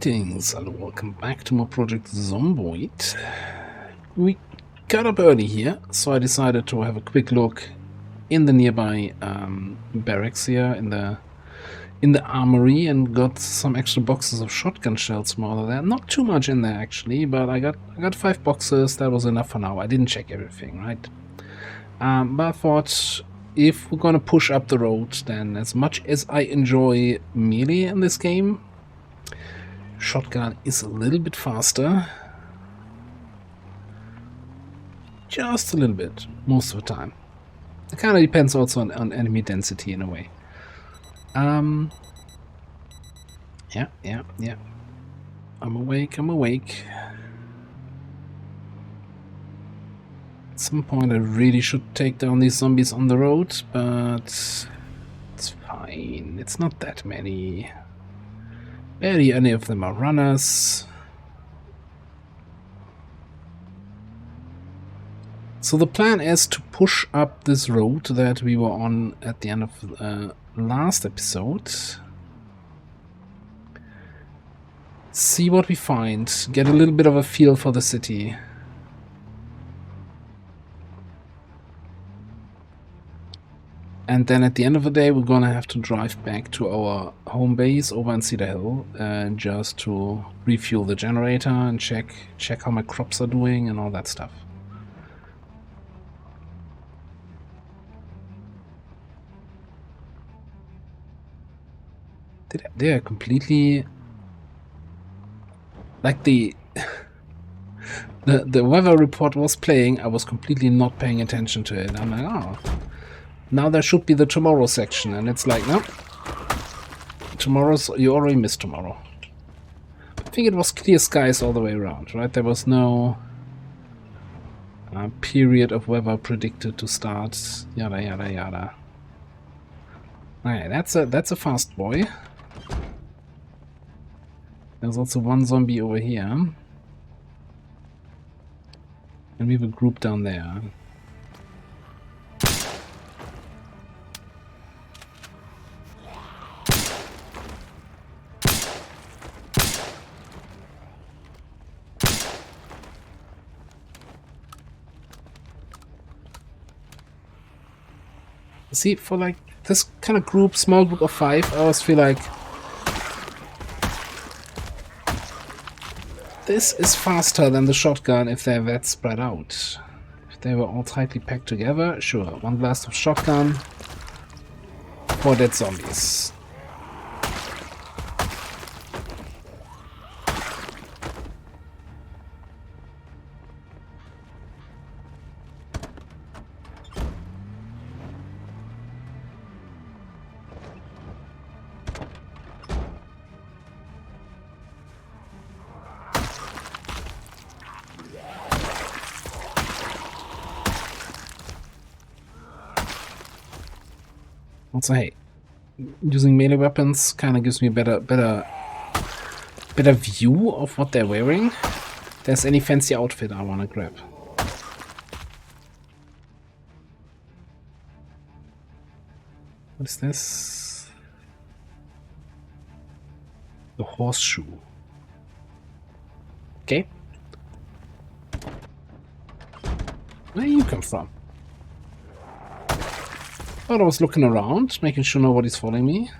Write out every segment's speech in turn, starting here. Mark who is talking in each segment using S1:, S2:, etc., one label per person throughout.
S1: Greetings and welcome back to my Project Zomboid. We got up early here, so I decided to have a quick look in the nearby barracks here in the armory and got some extra boxes of shotgun shells from all of that. Not too much in there actually, but I got 5 boxes. That was enough for now. I didn't check everything, right? But I thought if we're gonna push up the road, then as much as I enjoy melee in this game, shotgun is a little bit faster. Just a little bit, most of the time. It kind of depends also on enemy density in a way. Yeah. I'm awake. At some point I really should take down these zombies on the road, but it's fine. It's not that many. Barely any of them are runners. So the plan is to push up this road that we were on at the end of last episode. See what we find. Get a little bit of a feel for the city. And then at the end of the day, we're gonna have to drive back to our home base over in Cedar Hill, just to refuel the generator and check how my crops are doing and all that stuff. They are completely like the weather report was playing. I was completely not paying attention to it. I'm like, oh. Now there should be the tomorrow section, and it's like, no. Tomorrow's, you already missed tomorrow. I think it was clear skies all the way around, right? There was no period of weather predicted to start. Yada yada yada. Okay, that's a fast boy. There's also one zombie over here, and we have a group down there. See, for like this kind of group, small group of 5, I always feel like this is faster than the shotgun if they're that spread out. If they were all tightly packed together, sure, 1 blast of shotgun, 4 dead zombies. Also, hey, using melee weapons kind of gives me a better view of what they're wearing. If there's any fancy outfit I want to grab. What is this? The horseshoe. Okay. Where you come from? Thought I was looking around, making sure nobody's following me.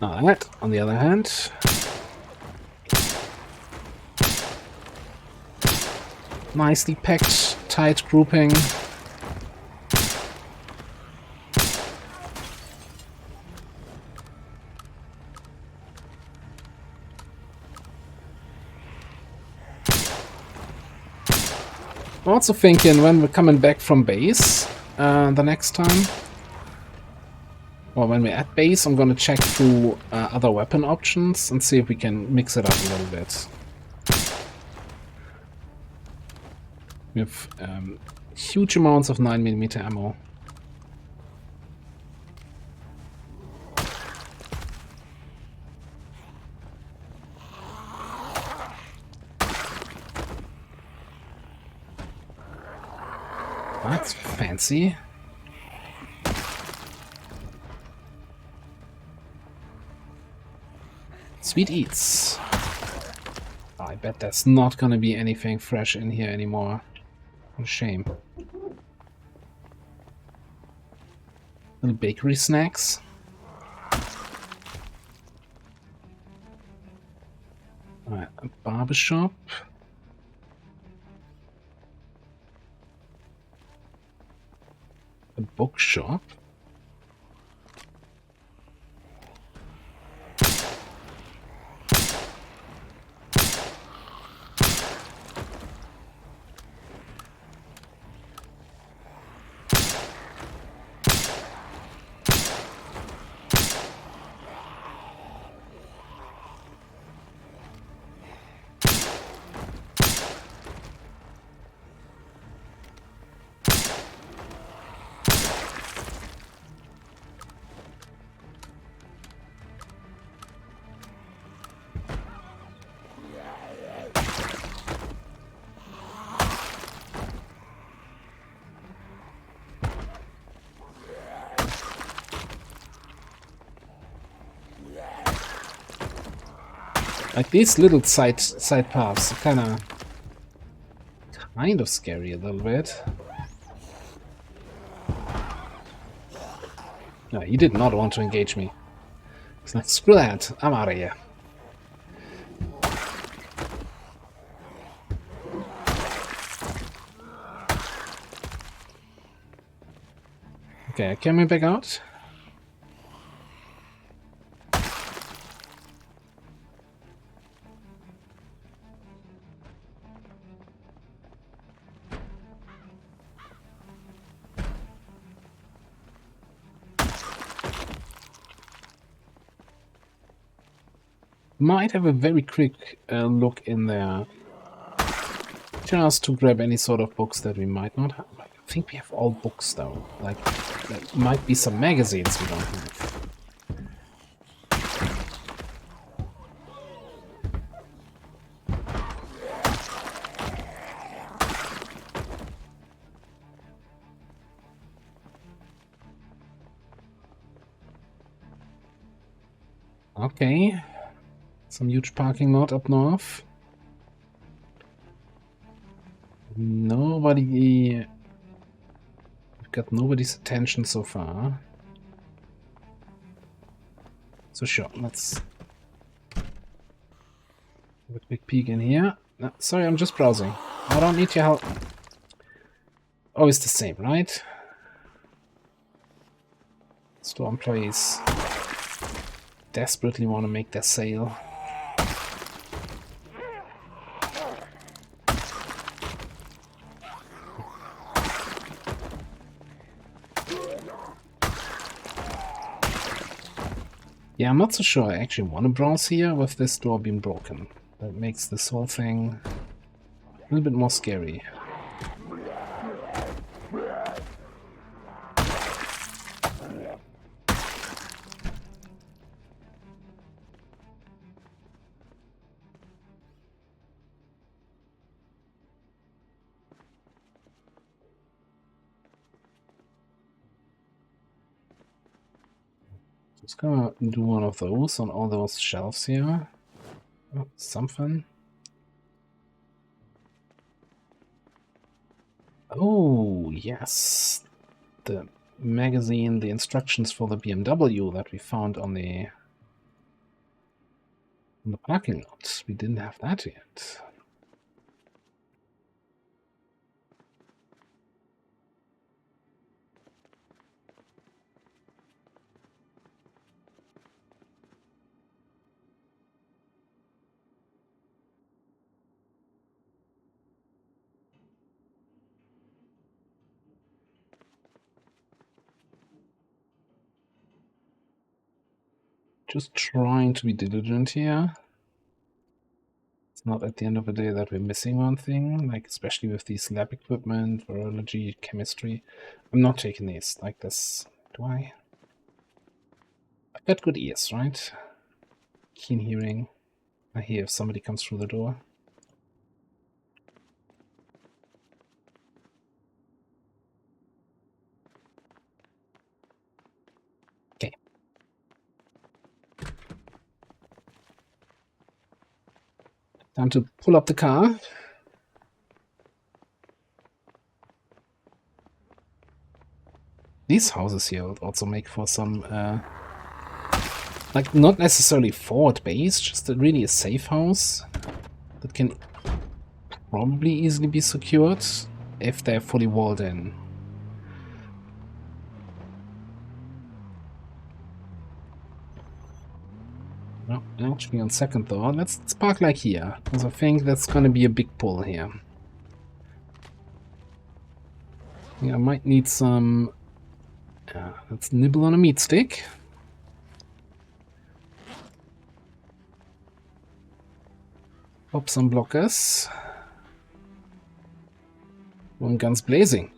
S1: Alright, on the other hand, nicely packed, tight grouping. I'm also thinking when we're coming back from base the next time, or when we're at base, I'm gonna check through other weapon options and see if we can mix it up a little bit. We have Huge amounts of 9mm ammo. That's fancy. Sweet eats. I bet there's not gonna be anything fresh in here anymore. What a shame. Little bakery snacks. Alright, a barbershop. A bookshop. Like these little side paths are kind of scary a little bit. No, he did not want to engage me. It's like, screw that, I'm out of here. Okay, can we back out? Might have a very quick look in there, just to grab any sort of books that we might not have. I think we have all books though. Like, there might be some magazines we don't have. Okay. Some huge parking lot up north. Nobody... We've got nobody's attention so far. So sure, let's have a quick peek in here. No, sorry, I'm just browsing. I don't need your help. Always the same, right? Store employees desperately want to make their sale. Yeah, I'm not so sure I actually want to browse here with this door being broken. That makes this whole thing a little bit more scary. Just gonna do one of those on all those shelves here. Oh, something. Oh, yes. The magazine, the instructions for the BMW that we found on the parking lot. We didn't have that yet. Just trying to be diligent here. Not at the end of the day that we're missing one thing, like especially with these lab equipment, virology, chemistry. I'm not taking these like this. Do I? I've got good ears, right? Keen hearing. I hear if somebody comes through the door. Okay. Time to pull up the car. These houses here would also make for some, like, not necessarily forward-based, just really a safe house that can probably easily be secured if they're fully walled in. Well, actually, on second thought, let's park like here, because I think that's going to be a big pull here. Yeah, I might need some... let's nibble on a meat stick. Pop some blockers. One guns blazing.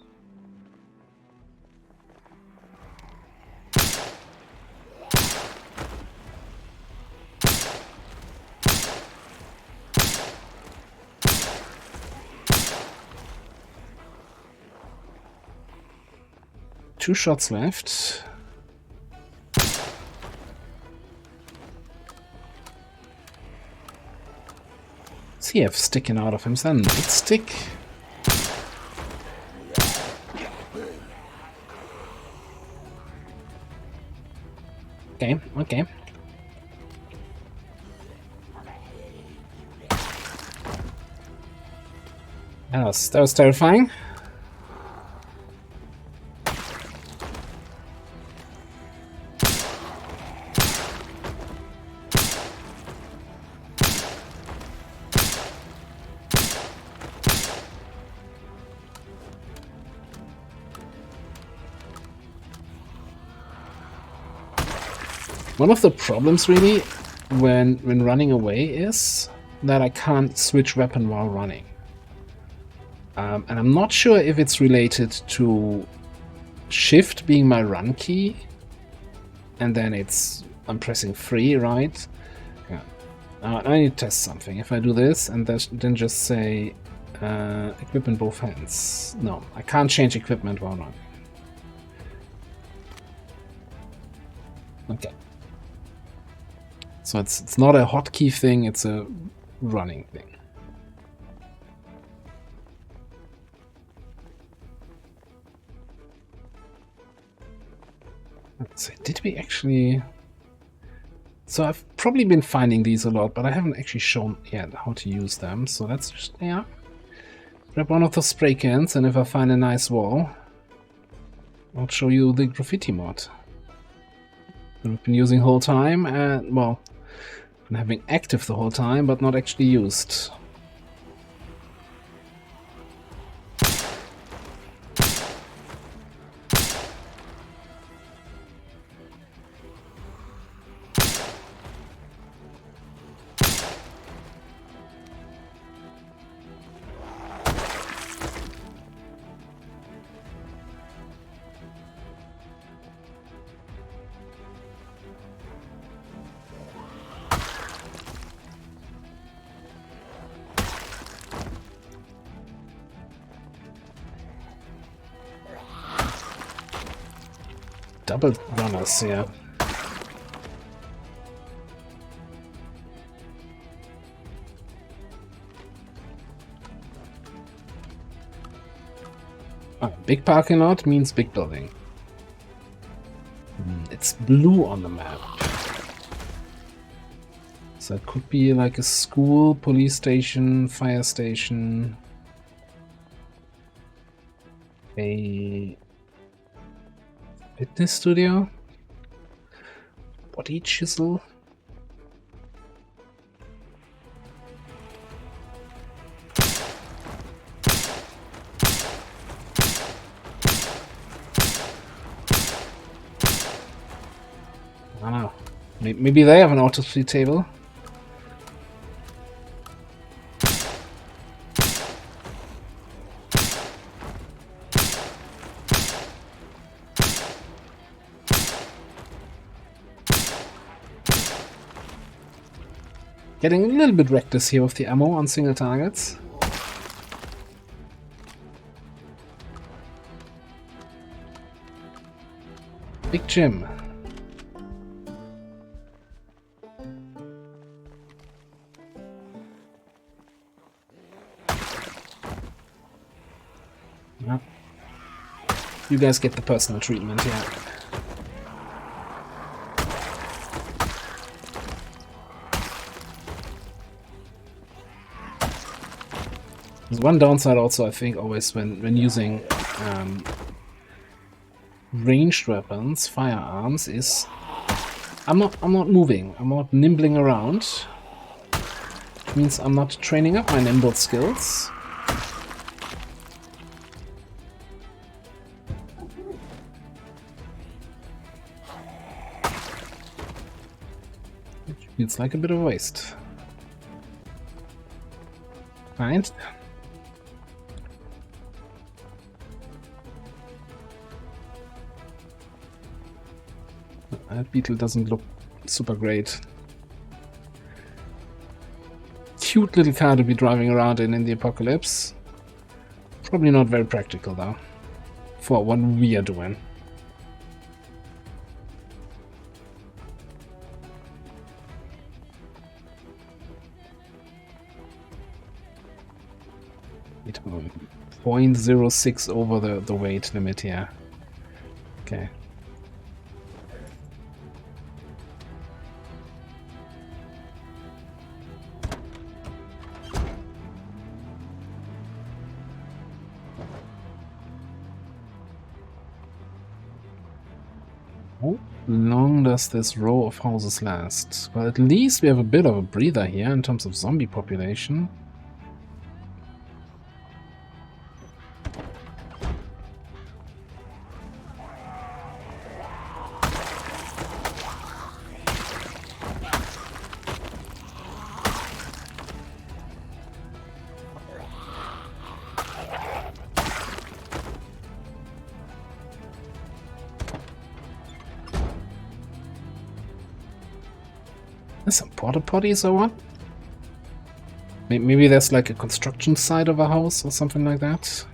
S1: Two shots left. CF sticking out of him. Is that a big stick? Okay, okay. That was terrifying. One of the problems really when running away is that I can't switch weapon while running. And I'm not sure if it's related to shift being my run key and then I'm pressing free, right? Yeah. I need to test something. If I do this and then just say equip in both hands. No, I can't change equipment while running. Okay. So it's not a hotkey thing, it's a running thing. Let's see, did we actually... So I've probably been finding these a lot, but I haven't actually shown yet how to use them. So let's just, yeah, grab one of those spray cans, and if I find a nice wall, I'll show you the graffiti mod that we've been using the whole time, and, well, been having active the whole time, but not actually used. Double runners, yeah. Big parking lot means big building. It's blue on the map. So it could be like a school, police station, fire station, a fitness studio, body chisel. I don't know. Maybe they have an autopsy table. Getting a little bit reckless here with the ammo on single targets. Big Jim. Yep. You guys get the personal treatment here. There's one downside also, I think, always when using ranged weapons, firearms, is I'm not moving, I'm not nimbling around. Which means I'm not training up my nimble skills. Which feels like a bit of a waste. Fine. That beetle doesn't look super great. Cute little car to be driving around in the apocalypse. Probably not very practical though, for what we are doing. It 0.06 over the weight limit here. Okay. How long does this row of houses last? Well, at least we have a bit of a breather here in terms of zombie population. There's some porta potties or what? Maybe there's like a construction site of a house or something like that.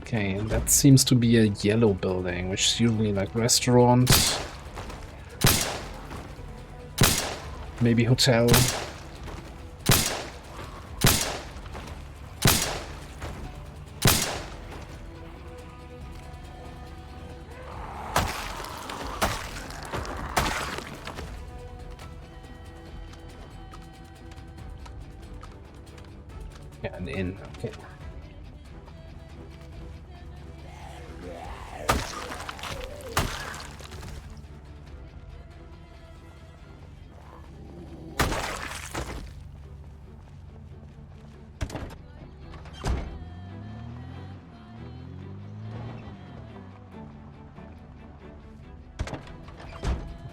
S1: Okay, and that seems to be a yellow building, which is usually like restaurant, maybe hotel. An inn, okay.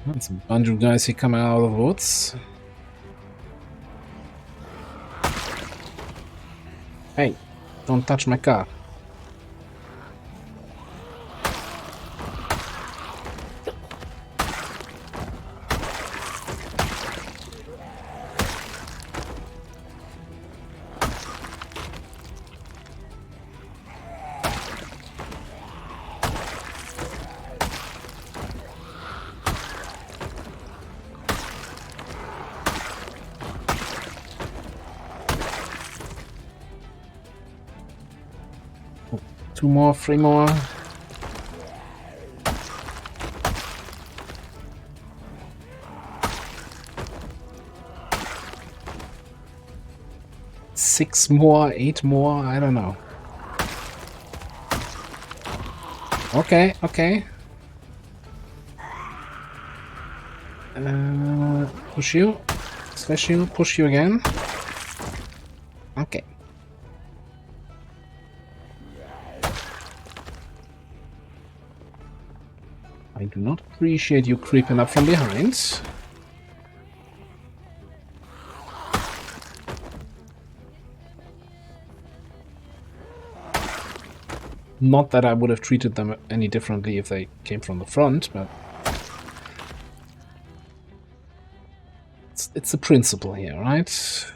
S1: That's a bunch of guys here coming out of the woods. Hey, don't touch my car. Two more, three more. Six more, eight more, I don't know. Okay, okay. Push you, slash you, push you again. Okay. I do not appreciate you creeping up from behind. Not that I would have treated them any differently if they came from the front, but it's the principle here, right?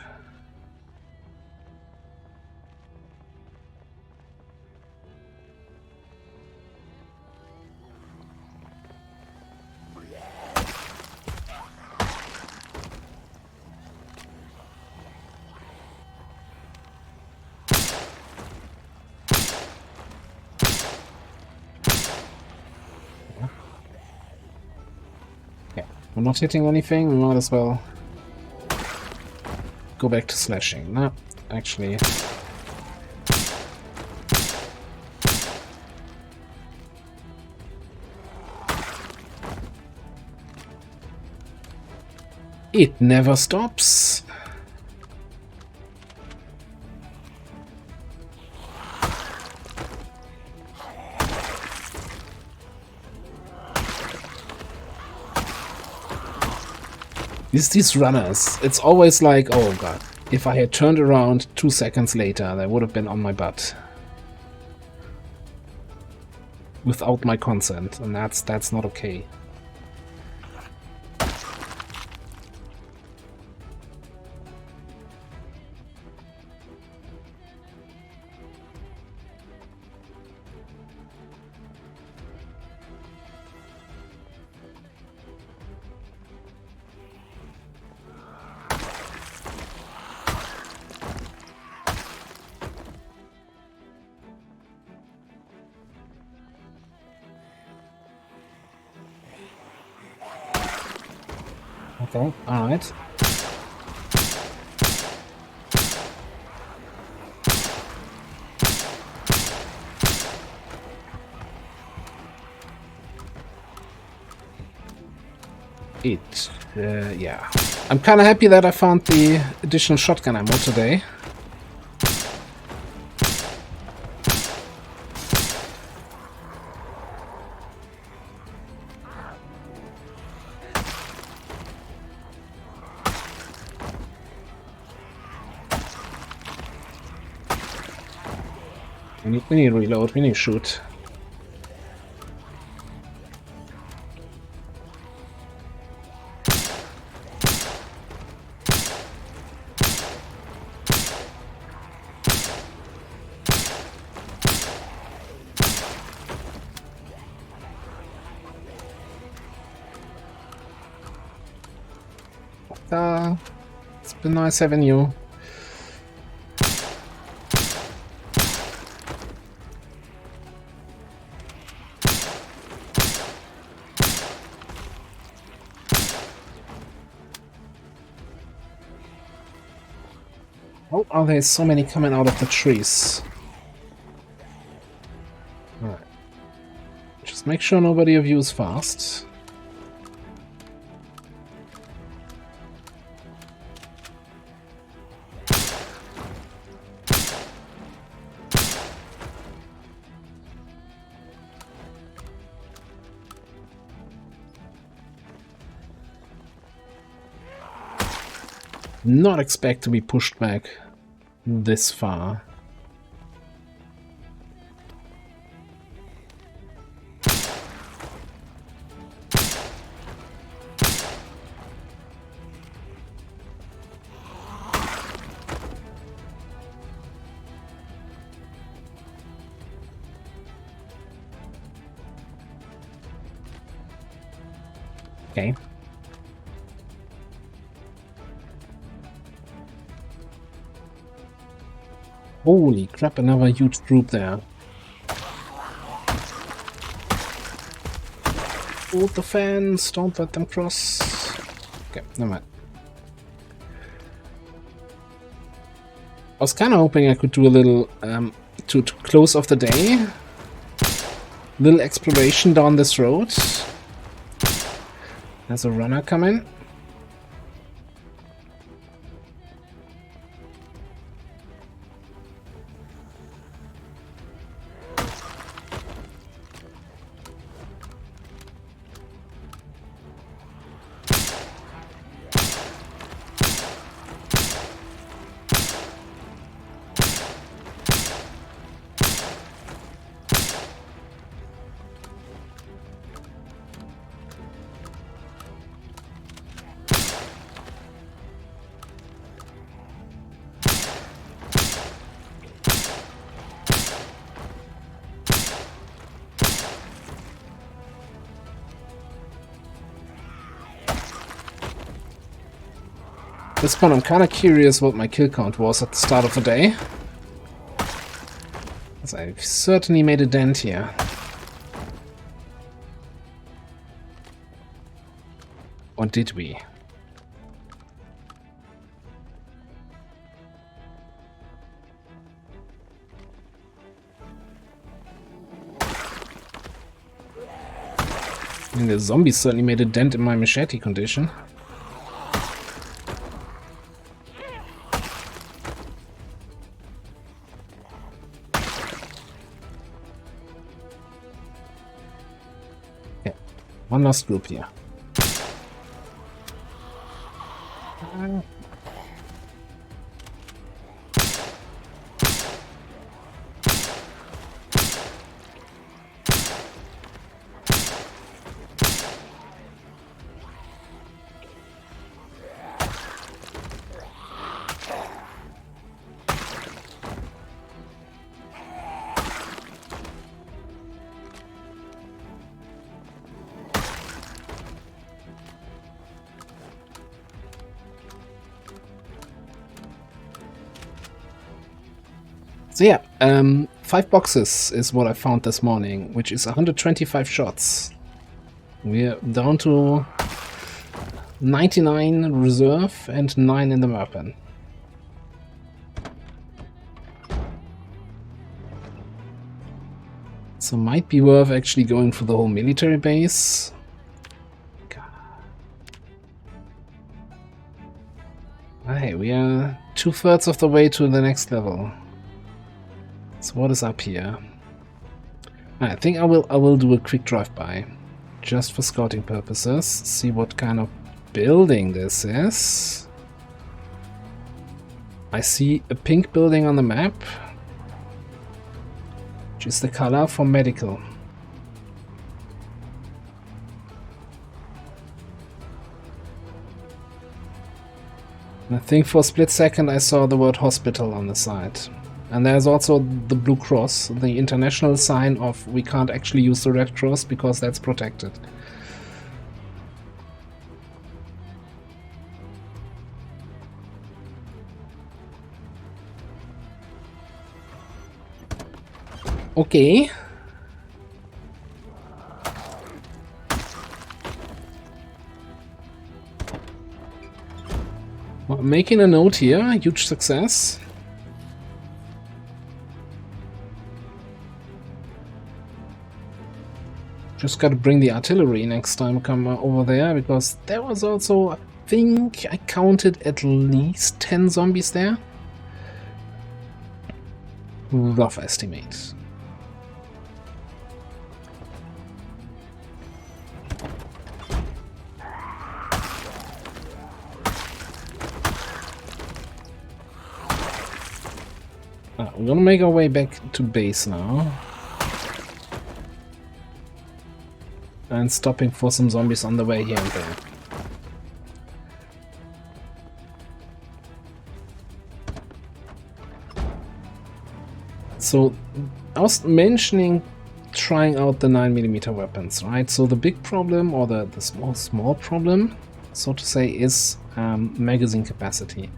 S1: We're not hitting anything, we might as well go back to slashing. No, actually. It never stops. These runners, it's always like, oh god, if I had turned around 2 seconds later, they would have been on my butt. Without my consent, and that's not okay. Okay, alright. Yeah. I'm kinda happy that I found the additional shotgun ammo today. We need reload, we need shoot. It's been nice having you. Oh, there's so many coming out of the trees. Alright. Just make sure nobody of you is fast. Not expect to be pushed back this far. Okay. Holy crap, another huge group there. Hold the fence, don't let them cross. Okay, never mind. I was kind of hoping I could do a little, to close off the day, little exploration down this road. There's a runner coming. At this point, I'm kind of curious what my kill count was at the start of the day. Because I've certainly made a dent here. Or did we? I mean, the zombies certainly made a dent in my machete condition. Okay, one last group here. So yeah, 5 boxes is what I found this morning, which is 125 shots. We're down to 99 reserve and 9 in the weapon. So might be worth actually going for the whole military base. Hey, we are 2/3 of the way to the next level. So what is up here? I think I will do a quick drive-by, just for scouting purposes. See what kind of building this is. I see a pink building on the map, which is the color for medical. And I think for a split second I saw the word hospital on the side. And there's also the Blue Cross, the international sign of we can't actually use the Red Cross because that's protected. Okay. Well, making a note here, huge success. Just gotta bring the artillery next time I come over there, because there was also, I think I counted at least 10 zombies there. Rough estimate. We're gonna make our way back to base now. And stopping for some zombies on the way here and there. So, I was mentioning trying out the 9mm weapons, right? So the big problem, or the small problem, so to say, is magazine capacity.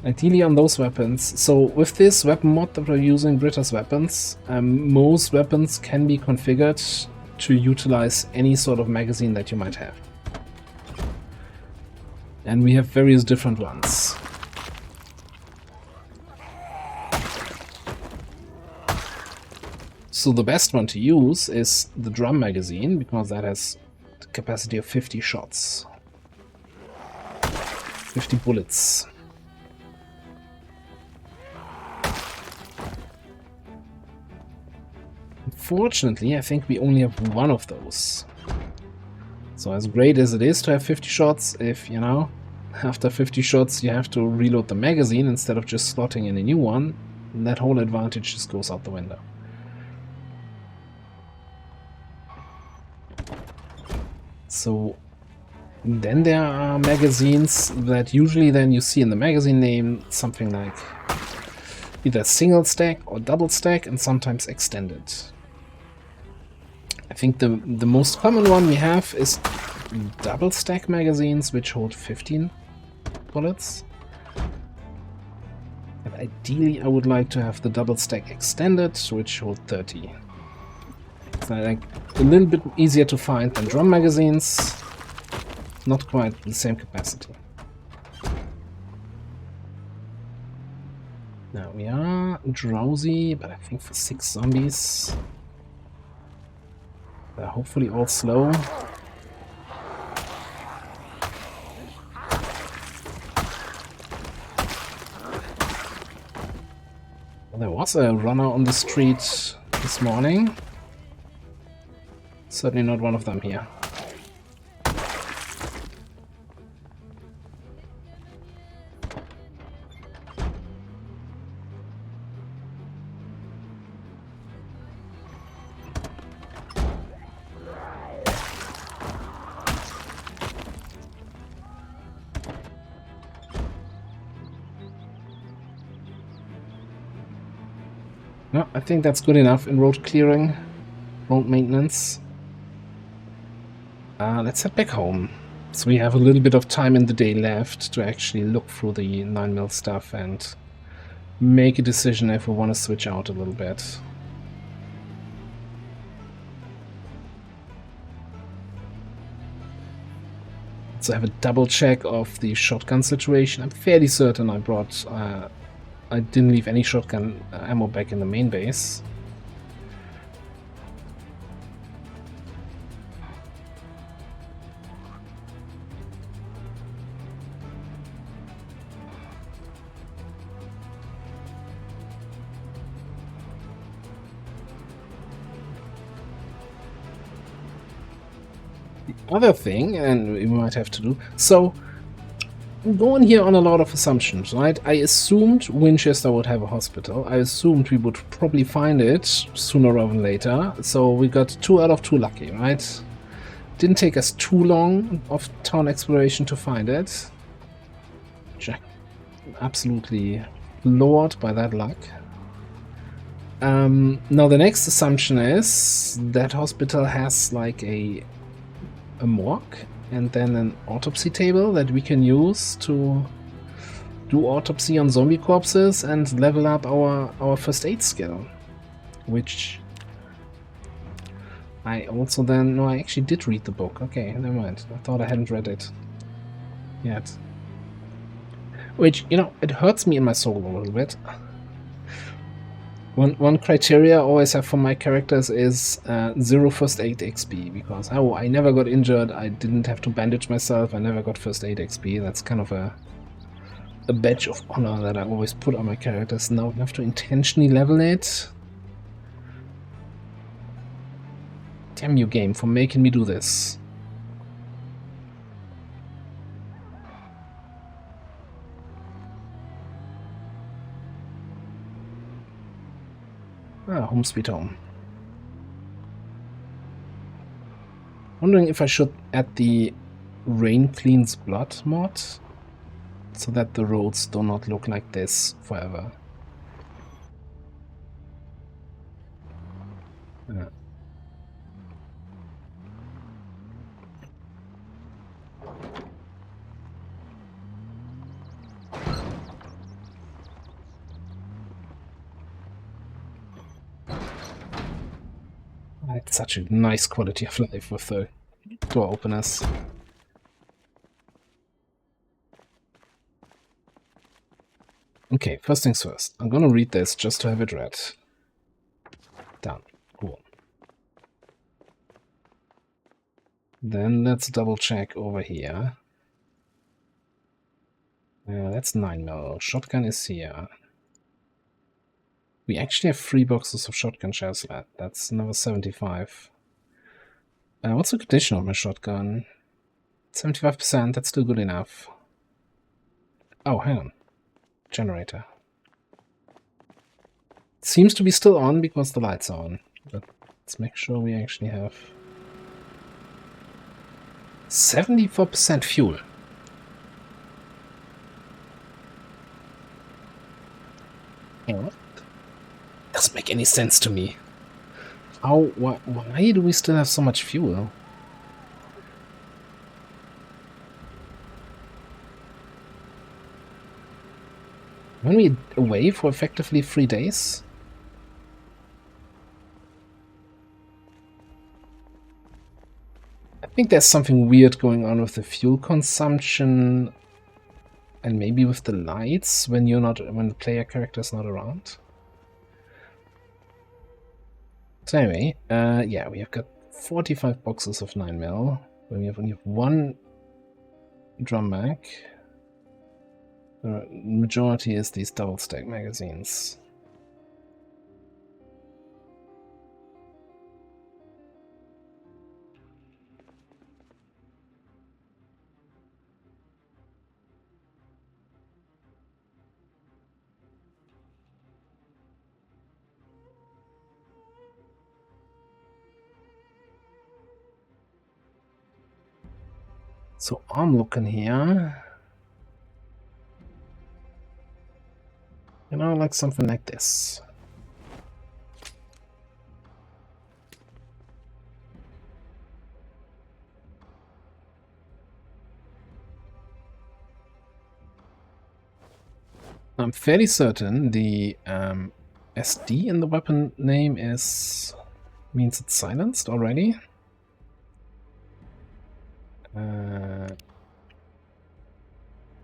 S1: Ideally on those weapons. So with this weapon mod that we're using, Brita's weapons, most weapons can be configured to utilize any sort of magazine that you might have. And we have various different ones. So the best one to use is the drum magazine, because that has the capacity of 50 shots. 50 bullets. Unfortunately, I think we only have one of those. So as great as it is to have 50 shots, if, you know, after 50 shots you have to reload the magazine instead of just slotting in a new one, that whole advantage just goes out the window. So then there are magazines that usually then you see in the magazine name something like either single stack or double stack, and sometimes extended. I think the most common one we have is double stack magazines, which hold 15 bullets. And ideally I would like to have the double stack extended, which hold 30. It's like a little bit easier to find than drum magazines. Not quite the same capacity. Now we are drowsy, but I think for 6 zombies, they're hopefully all slow. Well, there was a runner on the street this morning. Certainly not one of them here. No, I think that's good enough in road clearing, road maintenance. Let's head back home. So we have a little bit of time in the day left to actually look through the 9mm stuff and make a decision if we want to switch out a little bit. So I have a double check of the shotgun situation. I'm fairly certain I didn't leave any shotgun ammo back in the main base. The other thing, and we might have to do, so I'm going here on a lot of assumptions, right? I assumed Winchester would have a hospital. I assumed we would probably find it sooner rather than later. So we got 2 out of 2 lucky, right? Didn't take us too long of town exploration to find it. Jack, absolutely floored by that luck. Now the next assumption is that hospital has like a morgue and then an autopsy table that we can use to do autopsy on zombie corpses and level up our first aid skill. Which I also then... No, I actually did read the book. Okay, never mind. I thought I hadn't read it yet. Which, you know, it hurts me in my soul a little bit. One criteria I always have for my characters is 0 first aid XP, because I never got injured, I didn't have to bandage myself, I never got first aid XP. That's kind of a badge of honor that I always put on my characters. Now I have to intentionally level it. Damn you, game, for making me do this. Ah, home sweet home. Wondering if I should add the Rain Cleans Blood mod, so that the roads do not look like this forever. Yeah. It's such a nice quality of life with the door openers. Okay, first things first. I'm gonna read this just to have it read. Done. Cool. Then let's double check over here. That's 9mm. Shotgun is here. We actually have 3 boxes of shotgun shells left. That's another 75. What's the condition of my shotgun? 75%, that's still good enough. Oh, hang on. Generator. It seems to be still on because the lights are on. But let's make sure we actually have 74% fuel. What? Doesn't make any sense to me. Why do we still have so much fuel? Weren't we away for effectively 3 days? I think there's something weird going on with the fuel consumption and maybe with the lights when the player character is not around. So anyway, yeah, we have got 45 boxes of 9mm. When we have only one drum mag. The majority is these double stack magazines. So I'm looking here. You know, like something like this. I'm fairly certain the SD in the weapon name means it's silenced already.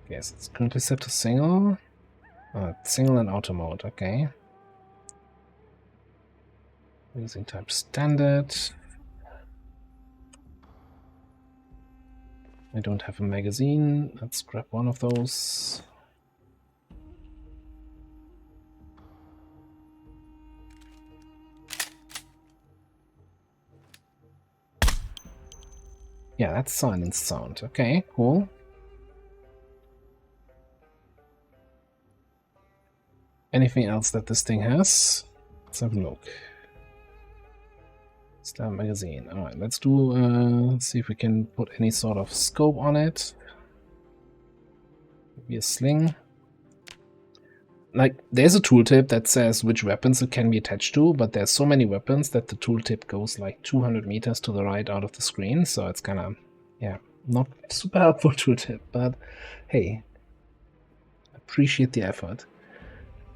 S1: Yes, it's currently set to single. Single and auto mode, okay. Using type standard. I don't have a magazine. Let's grab one of those. Yeah, that's silenced sound. Okay, cool. Anything else that this thing has? Let's have a look. Star magazine. Alright, let's see if we can put any sort of scope on it. Maybe a sling. Like, there's a tooltip that says which weapons it can be attached to, but there's so many weapons that the tooltip goes like 200 meters to the right out of the screen, so it's kind of, yeah, not super helpful tooltip, but hey, appreciate the effort.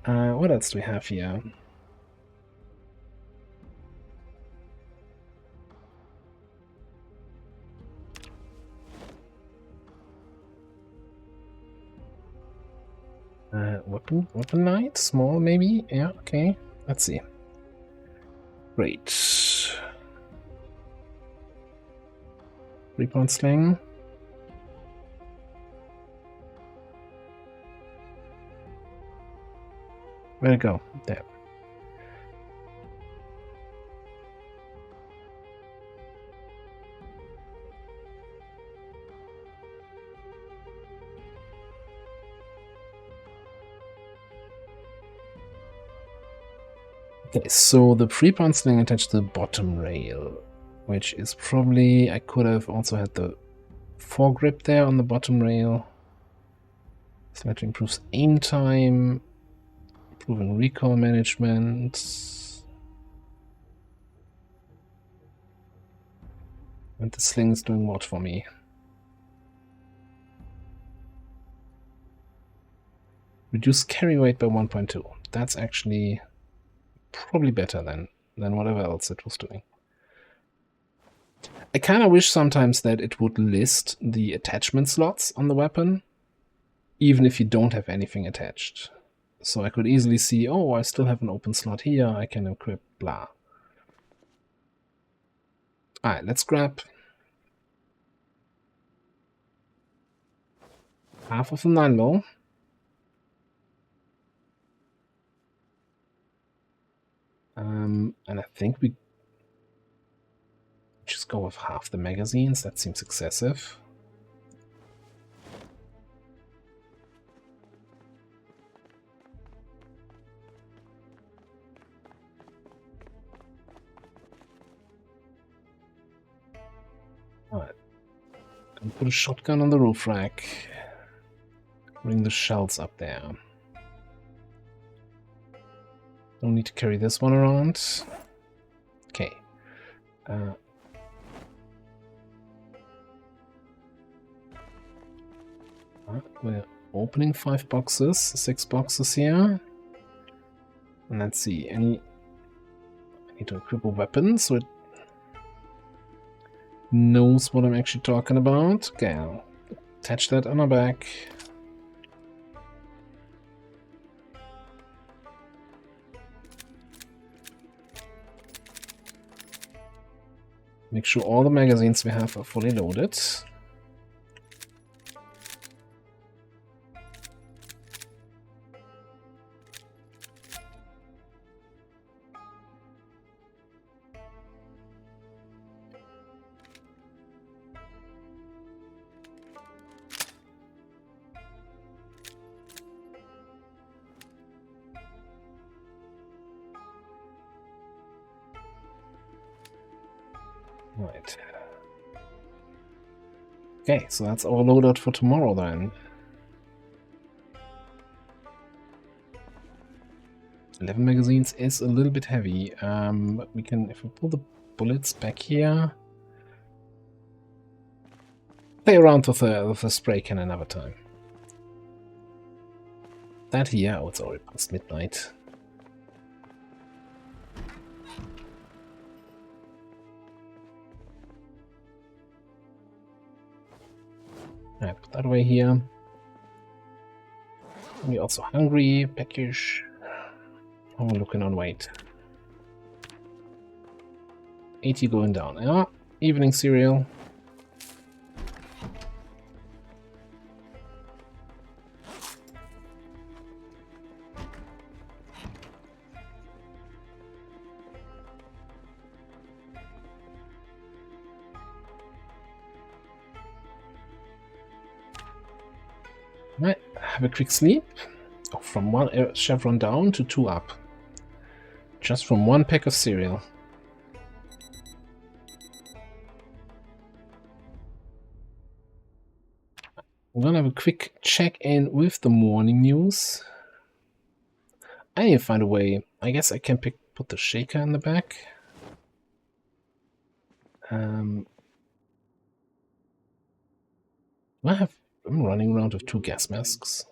S1: What else do we have here? Weapon light? Small, maybe? Yeah, okay. Let's see. Great. 3-point sling. Where'd it go? There. Okay, so the 3-point sling attached to the bottom rail, which is probably, I could have also had the foregrip there on the bottom rail. Slightly improves aim time, improving recoil management. And the sling is doing what for me? Reduce carry weight by 1.2. That's actually probably better than whatever else it was doing. I kind of wish sometimes that it would list the attachment slots on the weapon, even if you don't have anything attached. So I could easily see, oh, I still have an open slot here, I can equip blah. Alright, let's grab half of the 9mm. And I think we just go with half the magazines. That seems excessive. Alright. And put a shotgun on the roof rack. Bring the shells up there. Don't need to carry this one around. Okay. We're opening 5 boxes, 6 boxes here. And let's see, I need to equip a weapon so it knows what I'm actually talking about. Okay, I'll attach that on our back. Make sure all the magazines we have are fully loaded. Right. Okay, so that's our loadout for tomorrow then. 11 magazines is a little bit heavy. We can, if we pull the bullets back here, play around with the spray can another time. That here, oh, it's already past midnight. Alright, put that away here. We're also hungry, peckish. Oh, we're looking on weight. 80 going down. Yeah, evening cereal. Right, have a quick sleep. Oh, from 1 chevron down to 2 up. Just from 1 pack of cereal. I'm gonna have a quick check-in with the morning news. I need to find a way. I guess I can put the shaker in the back. I'm running around with 2 gas masks.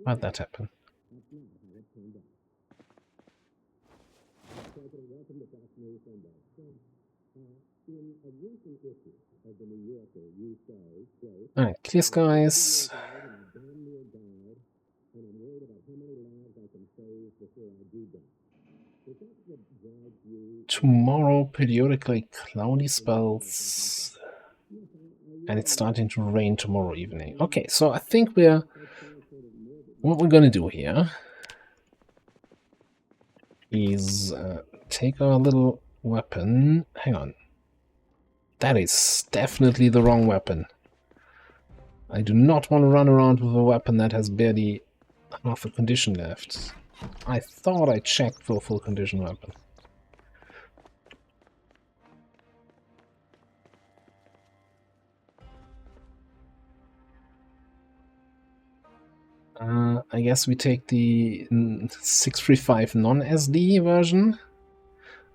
S1: How'd that happen? Alright, clear skies. Tomorrow, periodically cloudy spells. And it's starting to rain tomorrow evening. Okay, so I think what we're gonna do here is take our little weapon. Hang on. That is definitely the wrong weapon. I do not want to run around with a weapon that has barely half a condition left. I thought I checked for a full condition weapon. I guess we take the 635 non-SD version.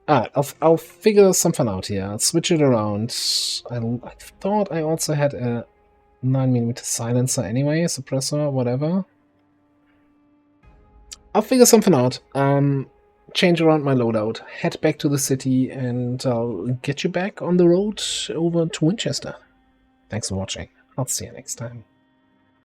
S1: I'll figure something out here. I'll switch it around. I thought I also had a 9mm silencer anyway, suppressor, whatever. I'll figure something out. Change around my loadout, head back to the city, and I'll get you back on the road over to Winchester. Thanks for watching. I'll see you next time.